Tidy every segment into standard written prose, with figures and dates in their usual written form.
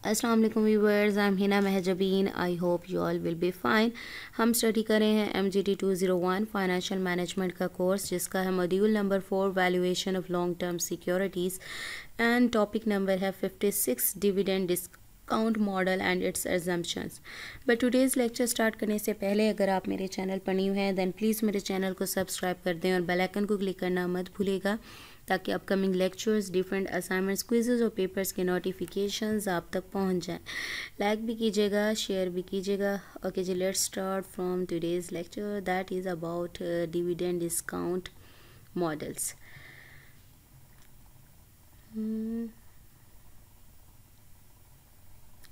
अस्सलाम वालेकुम viewers, I am Hina Mahjabeen. I hope you all will be fine. हम study कर रहे हैं MGT 201 फाइनेंशियल मैनेजमेंट का कोर्स, जिसका है module number 4 valuation of long term securities and topic number है 56 dividend discount model and it's assumptions. But today's lecture start करने से पहले अगर आप मेरे चैनल पर न्यू हैं देन प्लीज़ मेरे चैनल को सब्सक्राइब कर दें और बेल आइकन को क्लिक करना मत भूलिएगा, ताकि upcoming lectures, different assignments, quizzes और पेपर्स के नोटिफिकेशंस आप तक पहुंच जाएं। लाइक भी कीजिएगा, शेयर भी कीजिएगा। ओके जी, let's start from today's lecture that is about dividend discount models.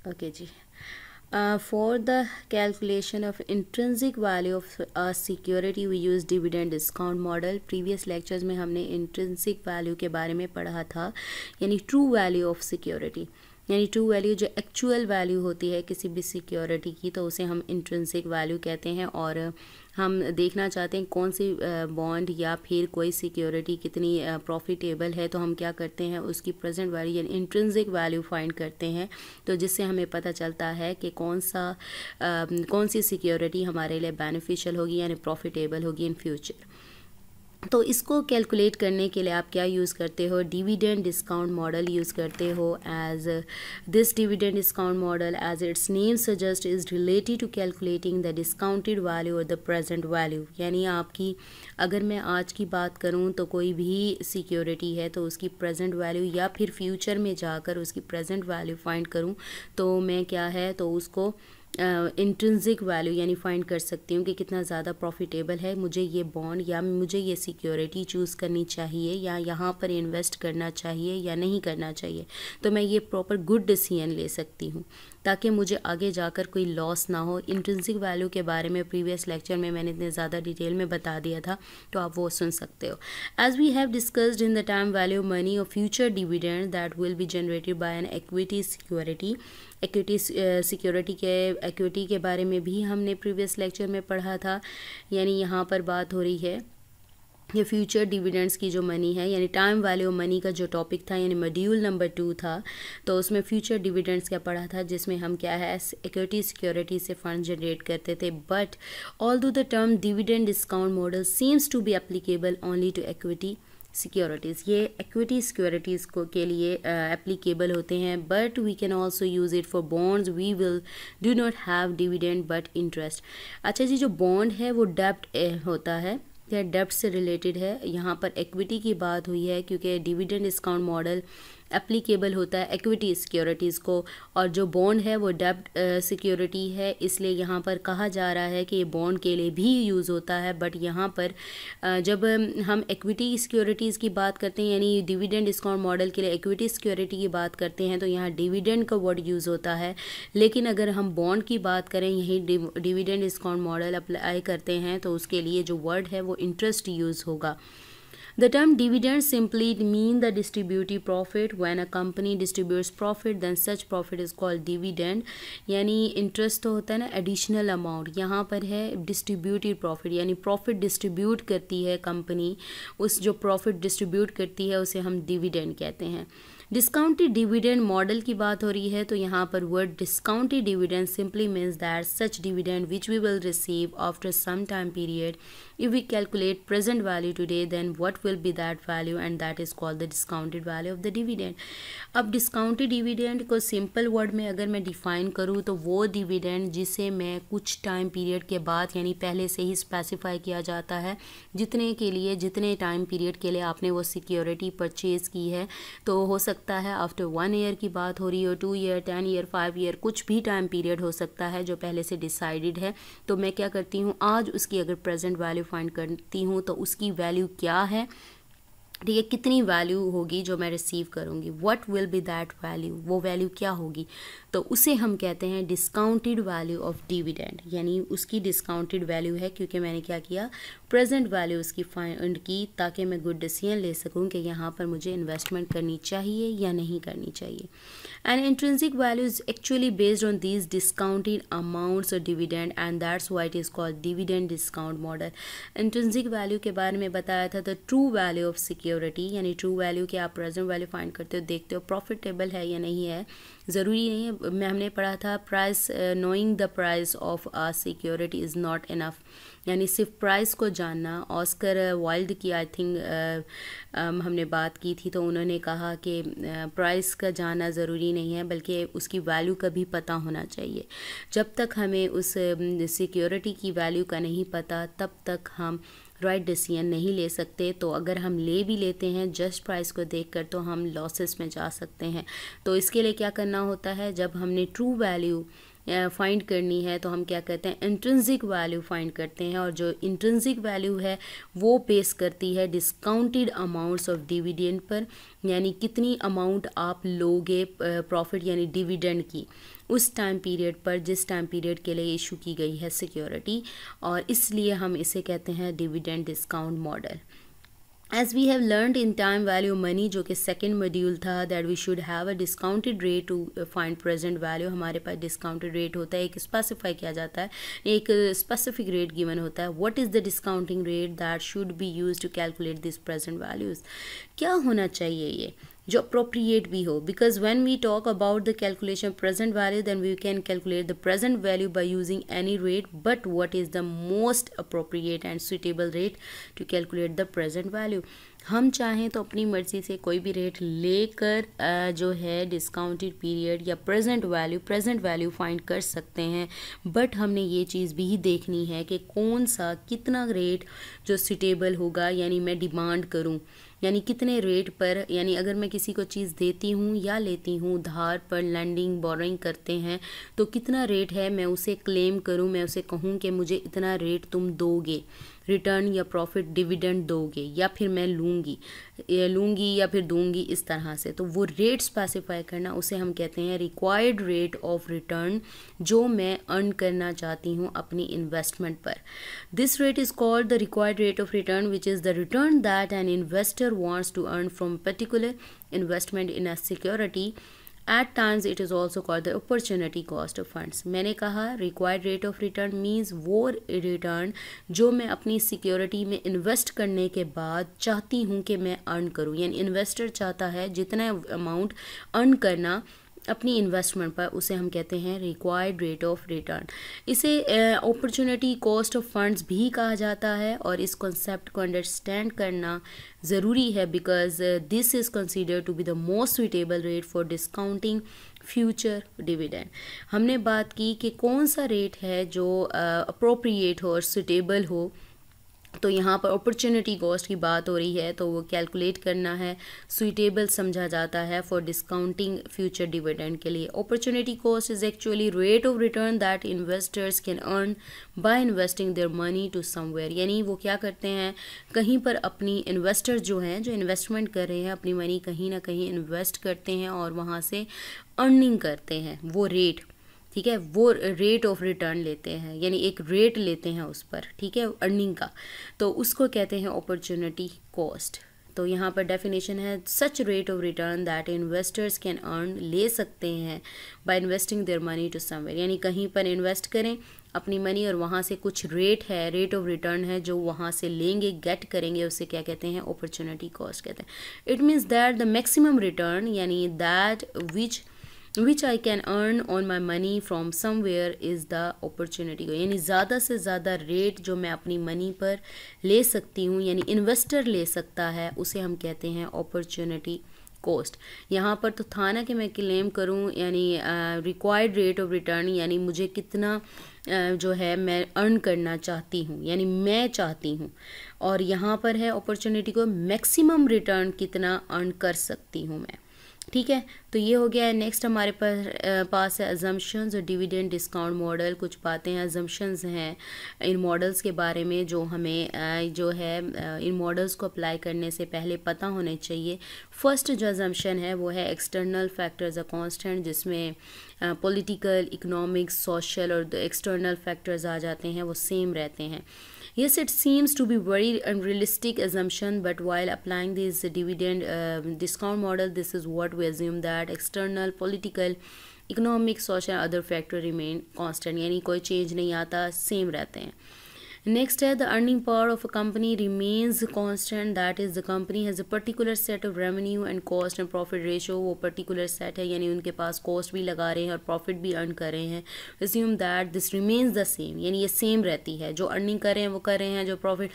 Okay जी, for the calculation of intrinsic value of a security we use dividend discount model। previous lectures में हमने intrinsic value के बारे में पढ़ा था, यानी true value of security, यानी ट्रू वैल्यू जो एक्चुअल वैल्यू होती है किसी भी सिक्योरिटी की, तो उसे हम इंट्रिंसिक वैल्यू कहते हैं। और हम देखना चाहते हैं कौन सी बॉन्ड या फिर कोई सिक्योरिटी कितनी प्रॉफिटेबल है, तो हम क्या करते हैं, उसकी प्रेजेंट वैल्यू यानी इंट्रिंसिक वैल्यू फाइंड करते हैं। तो जिससे हमें पता चलता है कि कौन सी सिक्योरिटी हमारे लिए बेनिफिशियल होगी यानी प्रॉफिटेबल होगी इन फ्यूचर। तो इसको कैलकुलेट करने के लिए आप क्या यूज़ करते हो, डिविडेंड डिस्काउंट मॉडल यूज़ करते हो। As this dividend discount model as its name suggest is related to calculating the discounted value और द प्रेजेंट वैल्यू। यानी आपकी, अगर मैं आज की बात करूं तो कोई भी सिक्योरिटी है तो उसकी प्रेजेंट वैल्यू या फिर फ्यूचर में जाकर उसकी प्रेजेंट वैल्यू फाइंड करूं, तो मैं क्या है तो उसको इंट्रिंसिक वैल्यू यानी फाइंड कर सकती हूँ कि कितना ज़्यादा प्रॉफिटेबल है मुझे ये बॉन्ड या मुझे ये सिक्योरिटी चूज़ करनी चाहिए या यहाँ पर इन्वेस्ट करना चाहिए या नहीं करना चाहिए। तो मैं ये प्रॉपर गुड डिसीजन ले सकती हूँ ताकि मुझे आगे जाकर कोई लॉस ना हो। इंट्रिंसिक वैल्यू के बारे में प्रीवियस लेक्चर में मैंने इतने ज़्यादा डिटेल में बता दिया था, तो आप वो सुन सकते हो। As we have discussed in the time value money और future dividend that will be generated by an equity security. Equity security equity के बारे में भी हमने प्रीवियस लेक्चर में पढ़ा था। यानी यहाँ पर बात हो रही है ये फ्यूचर डिविडेंड्स की जो मनी है, यानी टाइम वैल्यू मनी का जो टॉपिक था, यानी मॉड्यूल नंबर 2 था, तो उसमें फ्यूचर डिविडेंड्स क्या पढ़ा था, जिसमें हम क्या है इक्विटी सिक्योरिटी से फंड जनरेट करते थे। But although the term dividend discount model seems to be applicable only to equity securities, ये इक्विटी सिक्योरिटीज़ को के लिए एप्लीकेबल होते हैं। But we can also use it for bonds we will do not have dividend but interest. अच्छा जी, जो bond है वो डेब्ट होता है या डेब्ट से रिलेटेड है। यहाँ पर इक्विटी की बात हुई है क्योंकि डिविडेंड डिस्काउंट मॉडल एप्लीकेबल होता है इक्विटी सिक्योरिटीज़ को, और जो बॉन्ड है वो डेब्ट सिक्योरिटी है, इसलिए यहाँ पर कहा जा रहा है कि ये बॉन्ड के लिए भी यूज़ होता है। बट यहाँ पर जब हम इक्विटी सिक्योरिटीज़ की बात करते हैं यानी डिविडेंड डिस्काउंट मॉडल के लिए इक्विटी सिक्योरिटी की बात करते हैं, तो यहाँ डिविडेंड का वर्ड यूज़ होता है। लेकिन अगर हम बॉन्ड की बात करें, यही डिविडेंड डिस्काउंट मॉडल अप्लाई करते हैं, तो उसके लिए जो वर्ड है वो इंटरेस्ट यूज़ होगा। The term dividend simply mean the distributive profit. When a company distributes profit, then such profit is called dividend. यानी इंटरेस्ट तो होता है ना एडिशनल अमाउंट, यहाँ पर है डिस्ट्रीब्यूटिव प्रॉफिट, यानी प्रॉफिट डिस्ट्रीब्यूट करती है कंपनी, उस जो प्रॉफिट डिस्ट्रीब्यूट करती है उसे हम डिविडेंड कहते हैं। डिस्काउंटेड डिविडेंड मॉडल की बात हो रही है, तो यहाँ पर word discounted dividend simply means that such dividend which we will receive after some time period. if we calculate present value today, then what will be that value, and that is called the discounted value of the dividend। अब discounted dividend को simple word में अगर मैं define करूँ तो वो dividend जिसे मैं कुछ टाइम पीरियड के बाद, यानी पहले से ही स्पेसिफाई किया जाता है जितने टाइम पीरियड के लिए आपने वो सिक्योरिटी परचेज़ की है, तो हो सकता है आफ्टर 1 ईयर की बात हो रही हो, 2 ईयर, 10 ईयर, 5 ईयर, कुछ भी टाइम पीरियड हो सकता है जो पहले से डिसाइडेड है। तो मैं क्या करती हूँ, आज उसकी अगर प्रेजेंट वैल्यू फाइंड करती हूँ तो उसकी वैल्यू क्या है, ठीक है, कितनी वैल्यू होगी जो मैं रिसीव करूँगी, what will be that value, वो वैल्यू क्या होगी, तो उसे हम कहते हैं डिस्काउंटेड वैल्यू ऑफ डिविडेंड। यानी उसकी डिस्काउंटेड वैल्यू है क्योंकि मैंने क्या किया, प्रेजेंट वैल्यू उसकी फाइंड की, ताकि मैं गुड डिसीजन ले सकूँ कि यहाँ पर मुझे इन्वेस्टमेंट करनी चाहिए या नहीं करनी चाहिए। And intrinsic value is actually based on these discounted amounts of dividend and that's why it is called dividend discount model. Intrinsic value के बारे में बताया था, the true value of security security यानी ट्रू वैल्यू के आप present value find करते हो, देखते हो प्रॉफिटेबल है या नहीं है, ज़रूरी नहीं है। मैं हमने पढ़ा था price, knowing the price of a security is not enough, यानी सिर्फ प्राइस को जानना। ऑस्कर वाइल्ड की आई थिंक हमने बात की थी, तो उन्होंने कहा कि प्राइस का जानना ज़रूरी नहीं है बल्कि उसकी वैल्यू का भी पता होना चाहिए। जब तक हमें उस सिक्योरिटी की वैल्यू का नहीं पता तब तक हम राइट डिसीजन नहीं ले सकते। तो अगर हम ले भी लेते हैं जस्ट प्राइस को देखकर तो हम लॉसेस में जा सकते हैं। तो इसके लिए क्या करना होता है, जब हमने ट्रू वैल्यू फाइंड करनी है तो हम क्या करते हैं, इंट्रिंसिक वैल्यू फाइंड करते हैं। और जो इंट्रिंसिक वैल्यू है वो बेस करती है discounted amounts of dividend per, यानी कितनी अमाउंट आप लोगे प्रॉफिट यानी डिविडेंड की उस टाइम पीरियड पर जिस टाइम पीरियड के लिए इशू की गई है सिक्योरिटी, और इसलिए हम इसे कहते हैं dividend discount model. As we have learned in time value money, जो कि सेकेंड मॉड्यूल था, that we should have a discounted rate to find present value, हमारे पास discounted rate होता है, एक स्पेसिफाई किया जाता है, एक स्पेसिफिक रेट गिवन होता है। what is the discounting rate that should be used to calculate these present values, क्या होना चाहिए ये जो अप्रोप्रिएट भी हो, because when we talk about the calculation present value then we can calculate the present value by using any rate, but what is the most appropriate and suitable rate to calculate the present value. हम चाहें तो अपनी मर्ज़ी से कोई भी rate लेकर जो है डिस्काउंटेड पीरियड या प्रेजेंट वैल्यू फाइंड कर सकते हैं, बट हमने ये चीज़ भी देखनी है कि कौन सा कितना रेट जो सुटेबल होगा, यानी मैं डिमांड करूं यानी कितने रेट पर, यानी अगर मैं किसी को चीज़ देती हूँ या लेती हूँ उधार पर, लैंडिंग बोरोइंग करते हैं, तो कितना रेट है मैं उसे क्लेम करूँ, मैं उसे कहूँ कि मुझे इतना रेट तुम दोगे, रिटर्न या प्रॉफिट डिविडेंड दोगे, या फिर मैं लूँगी या फिर दूंगी, इस तरह से। तो वो रेट स्पेसिफाई करना उसे हम कहते हैं रिक्वायर्ड रेट ऑफ रिटर्न, जो मैं अर्न करना चाहती हूँ अपनी इन्वेस्टमेंट पर। This rate is called the required rate of return which is the return that an investor wants to earn from particular investment in a security. At times it is also called the opportunity cost of funds. मैंने कहा required rate of return means वो return जो मैं अपनी security में invest करने के बाद चाहती हूँ कि मैं अर्न करूँ, यानी इन्वेस्टर चाहता है जितना अमाउंट अर्न करना अपनी इन्वेस्टमेंट पर, उसे हम कहते हैं रिक्वायर्ड रेट ऑफ रिटर्न। इसे अपॉर्चुनिटी कॉस्ट ऑफ फंड्स भी कहा जाता है, और इस कॉन्सेप्ट को अंडरस्टैंड करना ज़रूरी है because this is considered to be the most suitable rate for discounting future dividend. हमने बात की कि कौन सा रेट है जो अप्रोप्रिएट हो और सुटेबल हो, तो यहाँ पर अपॉर्चुनिटी कॉस्ट की बात हो रही है, तो वो कैलकुलेट करना है, सुइटेबल समझा जाता है फॉर डिस्काउंटिंग फ्यूचर डिविडेंड के लिए। Opportunity cost is actually rate of return that investors can earn by investing their money to somewhere, यानी वो क्या करते हैं, कहीं पर अपनी इन्वेस्टर जो हैं, जो इन्वेस्टमेंट कर रहे हैं, अपनी मनी कहीं ना कहीं इन्वेस्ट करते हैं और वहाँ से अर्निंग करते हैं, वो रेट, ठीक है, वो रेट ऑफ रिटर्न लेते हैं, यानी एक रेट लेते हैं उस पर, ठीक है, अर्निंग का, तो उसको कहते हैं अपॉर्चुनिटी कॉस्ट। तो यहाँ पर डेफिनेशन है such rate of return that investors can earn, ले सकते हैं by investing their money to somewhere, यानी कहीं पर इन्वेस्ट करें अपनी मनी और वहाँ से कुछ रेट है, रेट ऑफ रिटर्न है जो वहाँ से लेंगे, गेट करेंगे, उसे क्या कहते हैं, अपॉर्चुनिटी कॉस्ट कहते हैं। It means that the maximum return, यानी that which I can earn on my money from somewhere is the opportunity, यानी ज़्यादा से ज़्यादा रेट जो मैं अपनी मनी पर ले सकती हूँ, यानी इन्वेस्टर ले सकता है, उसे हम कहते हैं अपॉर्चुनिटी कॉस्ट। यहाँ पर तो था ना कि मैं क्लेम करूँ, यानी रिक्वायर्ड रेट ऑफ रिटर्न, यानी मुझे कितना जो है मैं अर्न करना चाहती हूँ, यानी मैं चाहती हूँ, और यहाँ पर है अपॉर्चुनिटी को मैक्सिमम रिटर्न कितना अर्न कर सकती हूँ मैं, ठीक है। तो ये हो गया है। नेक्स्ट हमारे पास है अजम्पशंस और डिविडेंड डिस्काउंट मॉडल। कुछ बातें हैं, अजम्पशंस हैं इन मॉडल्स के बारे में जो हमें जो है इन मॉडल्स को अप्लाई करने से पहले पता होने चाहिए। फर्स्ट जो अजम्पशन है वो है एक्सटर्नल फैक्टर्स अ कांस्टेंट, जिसमें पॉलिटिकल, इकोनॉमिक, सोशल और एक्सटर्नल फैक्टर्स आ जाते हैं, वो सेम रहते हैं। Yes, it seems to be very unrealistic assumption, but while applying this dividend discount model, this is what we assume, that external, political, economic, social, other factor remain constant, यानी कोई change नहीं आता, same रहते हैं। Next है the earning power of a company remains constant, that is the company has a particular set of revenue and cost and profit ratio. वो particular set है यानी उनके पास cost भी लगा रहे हैं और profit भी earn कर रहे हैं. Assume that this remains the same, यानी ये same रहती है, जो earning कर रहे हैं वो कर रहे हैं, जो profit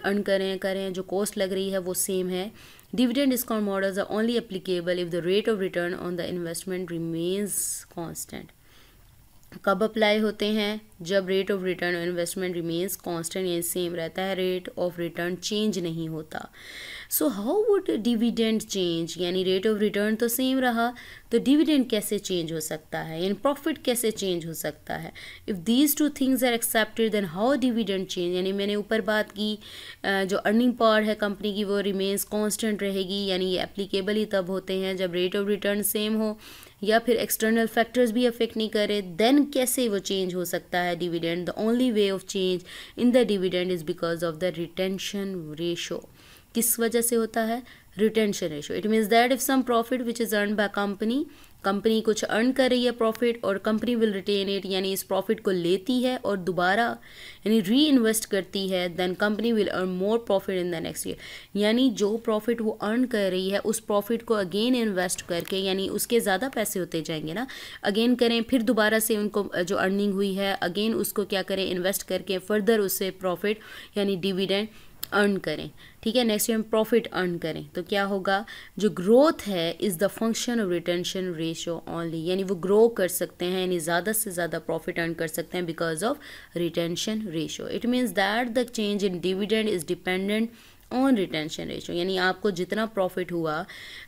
earn कर रहे हैं, जो cost लग रही है वो same है. Dividend discount models are only applicable if the rate of return on the investment remains constant. कब अप्लाई होते हैं? जब rate of return investment remains constant यानी सेम रहता है, रेट ऑफ रिटर्न चेंज नहीं होता. So how would dividend change, यानी रेट ऑफ रिटर्न तो सेम रहा, तो डिविडेंड कैसे चेंज हो सकता है, यानी प्रॉफिट कैसे चेंज हो सकता है? If these two things are accepted then how dividend change, यानी मैंने ऊपर बात की जो अर्निंग पावर है कंपनी की वो रिमेन्स कांस्टेंट रहेगी, यानी ये एप्लीकेबल ही तब होते हैं जब रेट ऑफ रिटर्न सेम हो या फिर एक्सटर्नल फैक्टर्स भी अफेक्ट नहीं करे. देन कैसे वो चेंज हो सकता है dividend? The only way of change in the dividend is because of the retention ratio. किस वजह से होता है? Retention ratio. It means that if some profit which is earn by company कुछ अर्न कर रही है प्रॉफिट और कंपनी विल रिटेन इट, यानी इस प्रॉफिट को लेती है और दोबारा यानी री इन्वेस्ट करती है, then company will earn more profit in the next year. यानी जो प्रॉफिट वो अर्न कर रही है उस प्रॉफिट को अगेन इन्वेस्ट करके, यानी उसके ज़्यादा पैसे होते जाएंगे ना, अगेन करें, फिर दोबारा से उनको जो अर्निंग हुई है अगेन उसको क्या करें, इन्वेस्ट करके फर्दर उससे प्रॉफिट यानी डिविडेंड अर्न करें. ठीक है, नेक्स्ट हम प्रॉफिट अर्न करें तो क्या होगा? जो ग्रोथ है is the function of retention ratio only, यानी वो ग्रो कर सकते हैं यानी ज़्यादा से ज़्यादा प्रॉफिट अर्न कर सकते हैं because of retention ratio. It means that the change in dividend is dependent on retention ratio, यानी आपको जितना प्रॉफिट हुआ,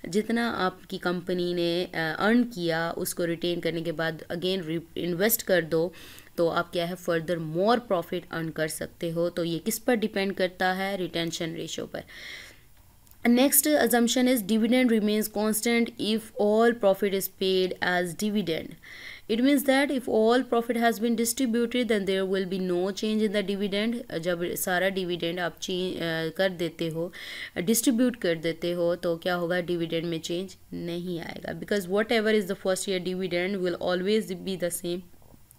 जितना आपकी कंपनी ने अर्न किया उसको रिटेन करने के बाद अगेन इन्वेस्ट कर दो तो आप क्या है फर्दर मोर प्रॉफिट अर्न कर सकते हो. तो ये किस पर डिपेंड करता है? रिटेंशन रेशियो पर. Next assumption is dividend remains constant if all profit is paid as dividend. It means that if all profit has been distributed then there will be no change in the dividend. जब सारा dividend आप कर देते हो, distribute कर देते हो तो क्या होगा? डिविडेंड में चेंज नहीं आएगा because what ever is the first year dividend will always be the same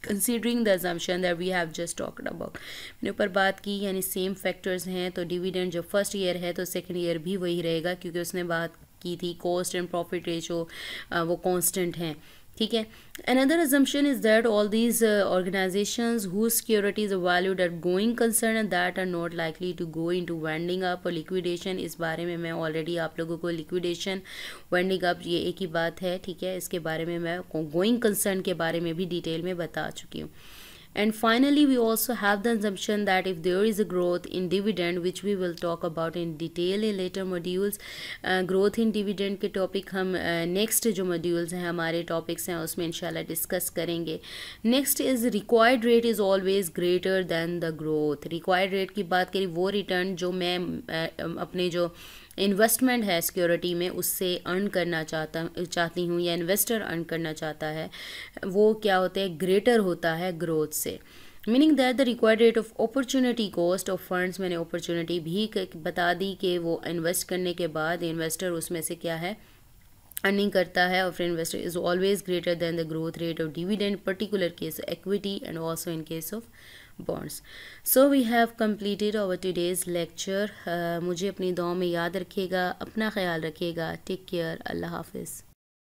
considering the assumption that we have just talked about. मैंने ऊपर बात की यानी सेम फैक्टर्स हैं तो डिविडेंड जो फर्स्ट ईयर है तो सेकंड ईयर भी वही रहेगा क्योंकि उसने बात की थी कॉस्ट एंड प्रॉफिट रेशो वो कांस्टेंट हैं. ठीक है. Another assumption is that all these organizations whose securities are valued are going concern and that are not likely to go into winding up or liquidation. इस बारे में मैं already आप लोगों को liquidation winding up ये एक ही बात है. ठीक है, इसके बारे में मैं going concern के बारे में भी डिटेल में बता चुकी हूँ. And finally, we also have the assumption that if there is a growth in dividend, which we will talk about in detail in later modules, growth in dividend के topic हम next जो modules हैं हमारे topics हैं उसमें इंशाल्लाह discuss करेंगे. Next is required rate is always greater than the growth. Required rate की बात करी वो return जो मैं अपने जो इन्वेस्टमेंट है सिक्योरिटी में उससे अर्न करना चाहती हूँ या इन्वेस्टर अर्न करना चाहता है वो क्या होता है? ग्रेटर होता है ग्रोथ से. Meaning that the required rate of opportunity cost of funds, मैंने अपॉर्चुनिटी भी बता दी कि वो इन्वेस्ट करने के बाद इन्वेस्टर उसमें से क्या है अर्निंग करता है और फिर investor is always greater than the growth rate of dividend, particular case equity and also in case of bonds. So we have completed our today's lecture. मुझे अपनी दुआ में याद रखिएगा, अपना ख्याल रखिएगा. Take care. अल्लाह हाफिज़.